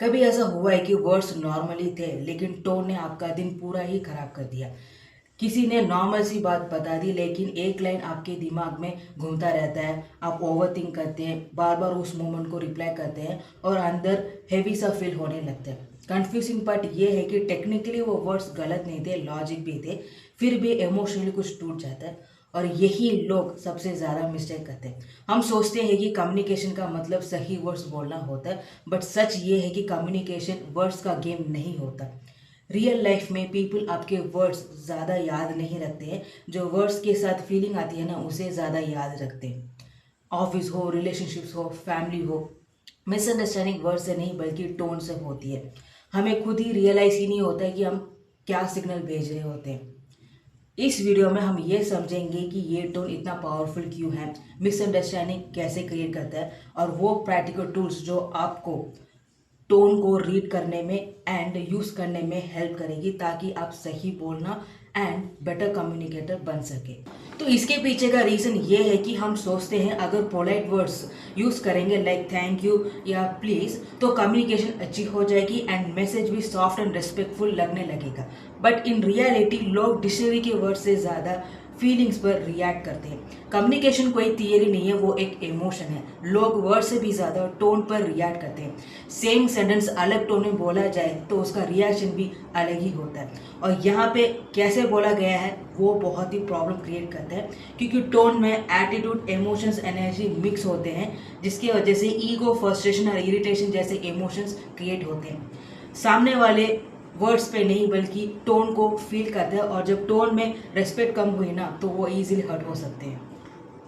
कभी ऐसा हुआ है कि वर्ड्स नॉर्मली थे लेकिन टोन ने आपका दिन पूरा ही खराब कर दिया। किसी ने नॉर्मल सी बात बता दी लेकिन एक लाइन आपके दिमाग में घूमता रहता है। आप ओवरथिंक करते हैं, बार बार उस मोमेंट को रिप्लाई करते हैं और अंदर हैवी सा फील होने लगता है। कंफ्यूजिंग पार्ट ये है कि टेक्निकली वो वर्ड्स गलत नहीं थे, लॉजिक भी थे, फिर भी इमोशनली कुछ टूट जाता है। और यही लोग सबसे ज़्यादा मिस्टेक करते हैं। हम सोचते हैं कि कम्युनिकेशन का मतलब सही वर्ड्स बोलना होता है, बट सच ये है कि कम्युनिकेशन वर्ड्स का गेम नहीं होता। रियल लाइफ में पीपल आपके वर्ड्स ज़्यादा याद नहीं रखते हैं, जो वर्ड्स के साथ फीलिंग आती है ना उसे ज़्यादा याद रखते हैं। ऑफिस हो, रिलेशनशिप्स हो, फैमिली हो, मिसअंडरस्टैंडिंग वर्ड से नहीं बल्कि टोन से होती है। हमें खुद ही रियलाइज़ ही नहीं होता है कि हम क्या सिग्नल भेज रहे होते हैं। इस वीडियो में हम ये समझेंगे कि ये टोन इतना पावरफुल क्यों है, मिसअंडरस्टैंडिंग कैसे क्रिएट करता है और वो प्रैक्टिकल टूल्स जो आपको टोन को रीड करने में एंड यूज़ करने में हेल्प करेगी ताकि आप सही बोलना एंड बेटर कम्युनिकेटर बन सके। तो इसके पीछे का रीज़न ये है कि हम सोचते हैं अगर पोलाइट वर्ड्स यूज़ करेंगे लाइक थैंक यू या प्लीज़ तो कम्युनिकेशन अच्छी हो जाएगी एंड मैसेज भी सॉफ्ट एंड रिस्पेक्टफुल लगने लगेगा। बट इन रियलिटी लोग डिक्शनरी के वर्ड से ज़्यादा फीलिंग्स पर रिएक्ट करते हैं। कम्युनिकेशन कोई थियरी नहीं है, वो एक इमोशन है। लोग वर्ड से भी ज़्यादा टोन पर रिएक्ट करते हैं। सेम सेंटेंस अलग टोन में बोला जाए तो उसका रिएक्शन भी अलग ही होता है। और यहाँ पे कैसे बोला गया है वो बहुत ही प्रॉब्लम क्रिएट करता है, क्योंकि टोन में एटीट्यूड, इमोशंस, एनर्जी मिक्स होते हैं, जिसकी वजह से ईगो, फ्रस्ट्रेशन और इरिटेशन जैसे इमोशंस क्रिएट होते हैं। सामने वाले वर्ड्स पे नहीं बल्कि टोन को फील करते हैं, और जब टोन में रेस्पेक्ट कम हुई ना तो वो इजीली हर्ट हो सकते हैं।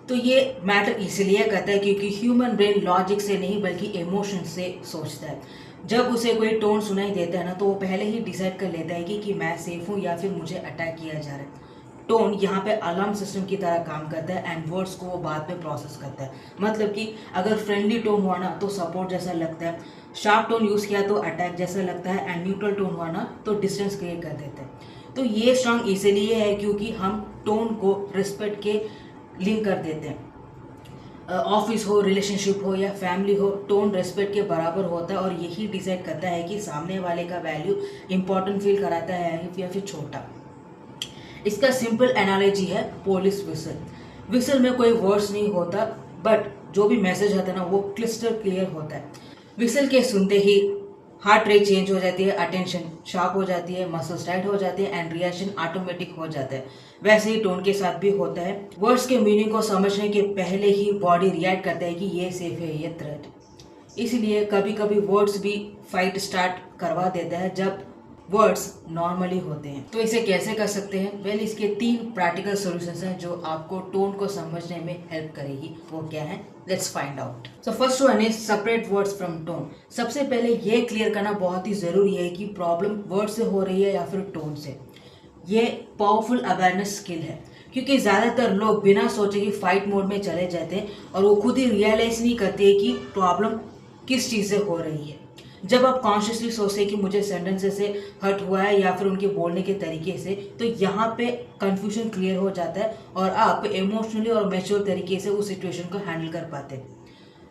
तो ये मैटर इसलिए करता है क्योंकि ह्यूमन ब्रेन लॉजिक से नहीं बल्कि इमोशन से सोचता है। जब उसे कोई टोन सुनाई देता है ना तो वो पहले ही डिसाइड कर लेता है कि मैं सेफ हूँ या फिर मुझे अटैक किया जा रहा है। टोन यहाँ पे अलार्म सिस्टम की तरह काम करता है एंड वर्ड्स को वो बाद में प्रोसेस करता है। मतलब कि अगर फ्रेंडली टोन हुआ ना तो सपोर्ट जैसा लगता है, शार्प टोन यूज़ किया तो अटैक जैसा लगता है एंड न्यूट्रल टोन हुआ ना तो डिस्टेंस क्रिएट कर देता है। तो ये स्ट्रांग इसलिए है क्योंकि हम टोन को रिस्पेक्ट के लिंक कर देते हैं। ऑफिस हो, रिलेशनशिप हो या फैमिली हो, टोन रेस्पेक्ट के बराबर होता है और यही डिसाइड करता है कि सामने वाले का वैल्यू इंपॉर्टेंट फील कराता है या फिर छोटा। इसका सिंपल एनालॉजी है पुलिस विसल। विसल में कोई वर्ड्स नहीं होता, बट जो भी मैसेज आता है ना वो क्लिस्टर क्लियर होता है। विसल के सुनते ही हार्ट रेट चेंज हो जाती है, अटेंशन शार्प हो जाती है, मसल्स टाइट हो जाते हैं एंड रिएक्शन ऑटोमेटिक हो जाता है। वैसे ही टोन के साथ भी होता है। वर्ड्स के मीनिंग को समझने के पहले ही बॉडी रिएक्ट करता है कि ये सेफ है, ये थ्रेट। इसलिए कभी कभी वर्ड्स भी फाइट स्टार्ट करवा देता है जब वर्ड्स नॉर्मली होते हैं। तो इसे कैसे कर सकते हैं? वेल, इसके 3 प्रैक्टिकल सॉल्यूशंस हैं जो आपको टोन को समझने में हेल्प करेगी। वो क्या है? Let's find out. So first one is separate words from tone. सबसे पहले ये क्लियर करना बहुत ही जरूरी है कि प्रॉब्लम वर्ड से हो रही है या फिर टोन से। ये पावरफुल अवेयरनेस स्किल है, क्योंकि ज़्यादातर लोग बिना सोचे ही फाइट मोड में चले जाते हैं और वो खुद ही रियलाइज नहीं करते कि प्रॉब्लम किस चीज़ से हो रही है। जब आप कॉन्शियसली सोचते हैं कि मुझे सेंटेंसेस से हर्ट हुआ है या फिर उनके बोलने के तरीके से, तो यहाँ पे कंफ्यूजन क्लियर हो जाता है और आप इमोशनली और मैच्योर तरीके से उस सिचुएशन को हैंडल कर पाते हैं।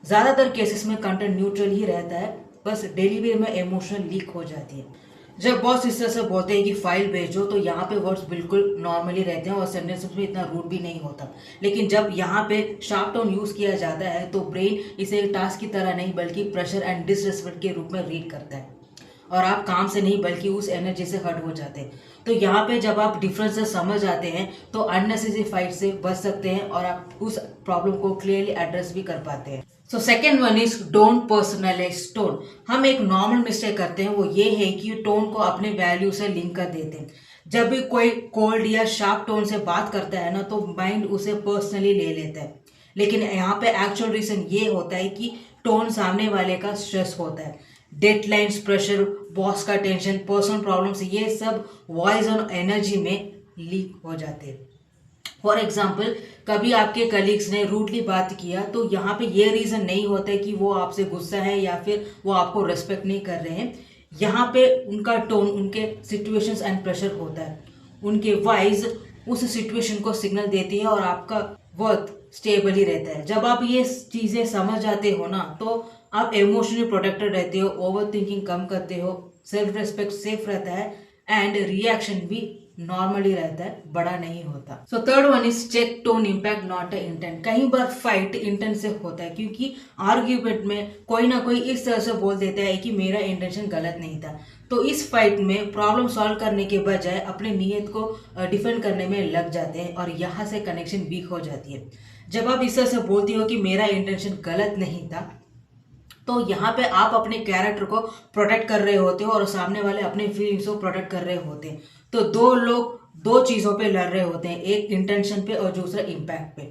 ज़्यादातर केसेस में कंटेंट न्यूट्रल ही रहता है, बस डिलीवरी में इमोशनल लीक हो जाती है। जब बॉस इस तरह से बोलते हैं कि फाइल भेजो तो यहाँ पे वर्ड्स बिल्कुल नॉर्मली रहते हैं और सेंटेंसेस में इतना रूड भी नहीं होता। लेकिन जब यहाँ पे शार्प टोन यूज़ किया जाता है तो ब्रेन इसे एक टास्क की तरह नहीं बल्कि प्रेशर एंड डिसरिस्पेक्ट के रूप में रीड करता है और आप काम से नहीं बल्कि उस एनर्जी से हर्ट हो जाते हैं। तो यहाँ पे जब आप डिफरेंसेस समझ आते हैं तो अननेसेसरी फाइट से बच सकते हैं और आप उस प्रॉब्लम को क्लियरली एड्रेस भी कर पाते हैं। So second one is don't personalize tone. हम एक नॉर्मल मिस्टेक करते हैं, वो ये है कि टोन को अपने वैल्यू से लिंक कर देते हैं। जब भी कोई कोल्ड या शार्प टोन से बात करता है ना तो माइंड उसे पर्सनली ले लेता है। लेकिन यहाँ पे एक्चुअल रीजन ये होता है कि टोन सामने वाले का स्ट्रेस होता है। डेडलाइंस, प्रेशर, बॉस का टेंशन, पर्सनल प्रॉब्लम्स, ये सब वॉइस और एनर्जी में लीक हो जाते हैं। फॉर एग्जाम्पल, कभी आपके कलीग्स ने रूडली बात किया तो यहाँ पे ये रीज़न नहीं होता है कि वो आपसे गुस्सा है या फिर वो आपको रेस्पेक्ट नहीं कर रहे हैं। यहाँ पे उनका टोन, उनके सिचुएशंस एंड प्रेशर होता है। उनके वॉइस उस सिचुएशन को सिग्नल देती है और आपका वर्थ स्टेबल ही रहता है। जब आप ये चीज़ें समझ जाते हो ना तो आप इमोशनली प्रोटेक्टेड रहते हो, ओवर थिंकिंग कम करते हो, सेल्फ रिस्पेक्ट सेफ रहता है एंड रिएक्शन भी नॉर्मली रहता है, बड़ा नहीं होता। So third one is check tone impact not a intent. कई बार फाइट इंटेंट से होता है क्योंकि आर्ग्यूमेंट में कोई ना कोई इस तरह से बोल देता है कि मेरा इंटेंशन गलत नहीं था। तो इस फाइट में प्रॉब्लम सॉल्व करने के बजाय अपने नीयत को डिफेंड करने में लग जाते हैं और यहाँ से कनेक्शन वीक हो जाती है। जब आप इस तरह से बोलती हो कि मेरा इंटेंशन गलत नहीं था, तो यहाँ पे आप अपने कैरेक्टर को प्रोटेक्ट कर रहे होते हो और सामने वाले अपने फीलिंग्स को प्रोटेक्ट कर रहे होते हैं। तो दो लोग दो चीज़ों पे लड़ रहे होते हैं, एक इंटेंशन पे और दूसरा इम्पैक्ट पे।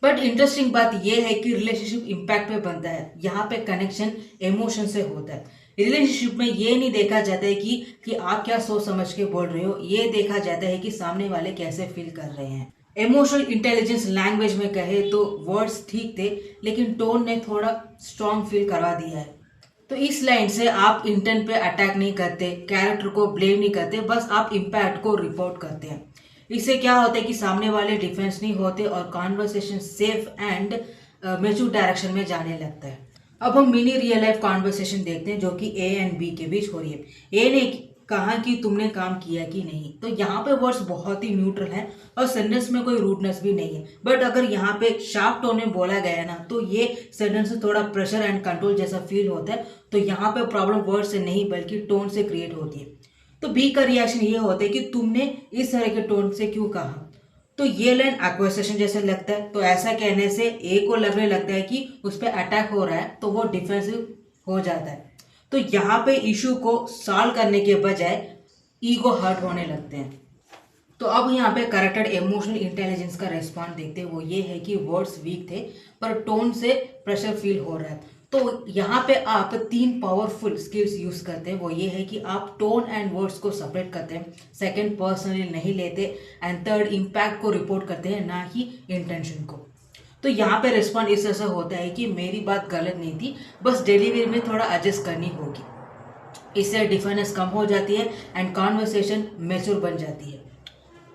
बट इंटरेस्टिंग बात यह है कि रिलेशनशिप इम्पैक्ट पे बनता है, यहाँ पे कनेक्शन इमोशन से होता है। रिलेशनशिप में ये नहीं देखा जाता है कि आप क्या सोच समझ के बोल रहे हो, ये देखा जाता है कि सामने वाले कैसे फील कर रहे हैं। इमोशनल इंटेलिजेंस लैंग्वेज में कहे तो वर्ड्स ठीक थे, लेकिन टोन ने थोड़ा स्ट्रॉन्ग फील करवा दिया है। तो इस लाइन से आप इंटेंट पे अटैक नहीं करते, कैरेक्टर को ब्लेम नहीं करते, बस आप इम्पैक्ट को रिपोर्ट करते हैं। इससे क्या होता है कि सामने वाले डिफेंस नहीं होते और conversation safe and mature direction में जाने लगता है। अब हम मिनी रियल लाइफ कॉन्वर्सेशन देखते हैं जो कि ए एंड बी के बीच हो रही है। ए ने कहा कि तुमने काम किया कि नहीं, तो यहाँ पे वर्ड्स बहुत ही न्यूट्रल है और सेंटेंस में कोई रूडनेस भी नहीं है। बट अगर यहाँ पे शार्प टोन में बोला गया है ना, तो ये सेंटेंस से थोड़ा प्रेशर एंड कंट्रोल जैसा फील होता है। तो यहाँ पे प्रॉब्लम वर्ड से नहीं बल्कि टोन से क्रिएट होती है। तो बी का रिएक्शन ये होता है कि तुमने इस तरह के टोन से क्यों कहा। तो ये लाइन एक्वेशन जैसे लगता है। तो ऐसा कहने से ए को लगने लगता है कि उस पर अटैक हो रहा है, तो वो डिफेंसिव हो जाता है। तो यहाँ पे इशू को सॉल्व करने के बजाय ईगो हर्ट होने लगते हैं। तो अब यहाँ पे करेक्टेड इमोशनल इंटेलिजेंस का रेस्पॉन्स देखते हैं। वो ये है कि वर्ड्स वीक थे पर टोन से प्रेशर फील हो रहा है। तो यहाँ पे आप 3 पावरफुल स्किल्स यूज करते हैं। वो ये है कि आप टोन एंड वर्ड्स को सेपरेट करते हैं, सेकंड पर्सनली नहीं लेते, एंड थर्ड इम्पैक्ट को रिपोर्ट करते हैं, ना ही इंटेंशन को। तो यहाँ पे रिस्पॉन्स इस तरह से होता है कि मेरी बात गलत नहीं थी, बस डिलीवरी में थोड़ा एडजस्ट करनी होगी। इससे डिफरेंस कम हो जाती है एंड कॉन्वर्सेशन मैच्योर बन जाती है।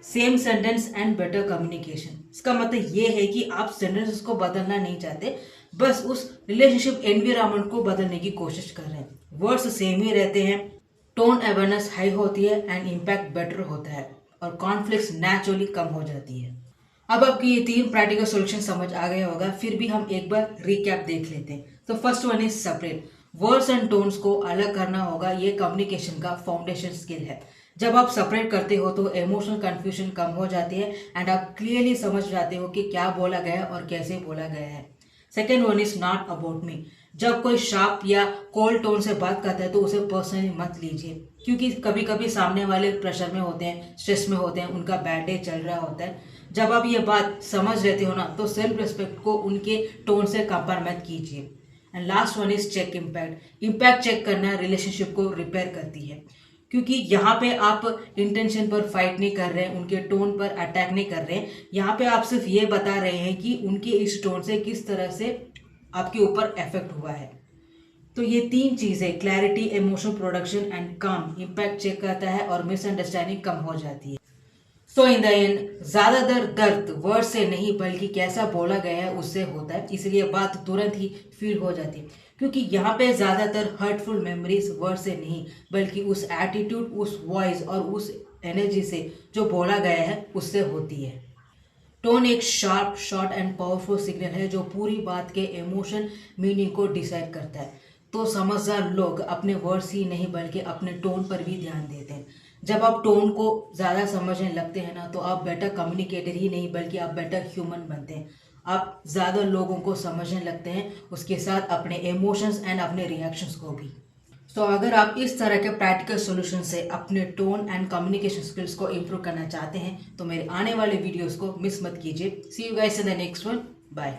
Same sentence and better communication. इसका मतलब ये है कि आप सेंटेंसेस को बदलना नहीं चाहते, बस उस रिलेशनशिप एनवायरनमेंट को बदलने की कोशिश कर रहे हैं। वर्ड्स सेम ही रहते हैं, टोन अवेयरनेस हाई होती है एंड इम्पैक्ट बेटर होता है और कॉन्फ्लिक्ट्स नेचुरली कम हो जाती है। अब आपकी ये 3 प्रैक्टिकल सॉल्यूशन समझ आ गया होगा, फिर भी हम एक बार रिकैप देख लेते हैं। तो first one is separate. Words and tones को अलग करना होगा, ये कम्युनिकेशन का फाउंडेशन स्किल है। जब आप सेपरेट करते हो तो इमोशनल कंफ्यूजन कम हो जाती है एंड आप क्लियरली समझ जाते हो कि क्या बोला गया है और कैसे बोला गया है। Second one is not about me. जब कोई शार्प या कोल्ड टोन से बात करता है तो उसे पर्सनली मत लीजिए, क्योंकि कभी कभी सामने वाले प्रेशर में होते हैं, स्ट्रेस में होते हैं, उनका बैड डे चल रहा होता है। जब आप ये बात समझ लेते हो ना, तो सेल्फ रिस्पेक्ट को उनके टोन से कंपेयर मत कीजिए। And last one is check impact. Impact check करना रिलेशनशिप को रिपेयर करती है, क्योंकि यहाँ पे आप इंटेंशन पर फाइट नहीं कर रहे हैं, उनके टोन पर अटैक नहीं कर रहे हैं। यहाँ पे आप सिर्फ ये बता रहे हैं कि उनके इस टोन से किस तरह से आपके ऊपर इफेक्ट हुआ है। तो ये 3 चीज़ें, क्लैरिटी, इमोशनल प्रोडक्शन एंड काम, इम्पैक्ट चेक करता है और मिसअंडरस्टैंडिंग कम हो जाती है। सो इन द एंड ज़्यादातर दर्द वर्ड से नहीं बल्कि कैसा बोला गया है उससे होता है, इसलिए बात तुरंत ही फील हो जाती है। क्योंकि यहाँ पे ज़्यादातर हर्टफुल मेमोरीज वर्ड से नहीं बल्कि उस एटीट्यूड, उस वॉइस और उस एनर्जी से जो बोला गया है उससे होती है। टोन एक sharp, short and powerful signal है जो पूरी बात के इमोशन, मीनिंग को डिसाइड करता है। तो समझदार लोग अपने वर्ड्स ही नहीं बल्कि अपने टोन पर भी ध्यान देते हैं। जब आप टोन को ज़्यादा समझने लगते हैं ना, तो आप बेटर कम्युनिकेटर ही नहीं बल्कि आप बेटर ह्यूमन बनते हैं। आप ज़्यादा लोगों को समझने लगते हैं, उसके साथ अपने इमोशंस एंड अपने रिएक्शंस को भी। तो अगर आप इस तरह के प्रैक्टिकल सॉल्यूशन से अपने टोन एंड कम्युनिकेशन स्किल्स को इम्प्रूव करना चाहते हैं तो मेरे आने वाले वीडियोस को मिस मत कीजिए। See you guys in the next one. Bye.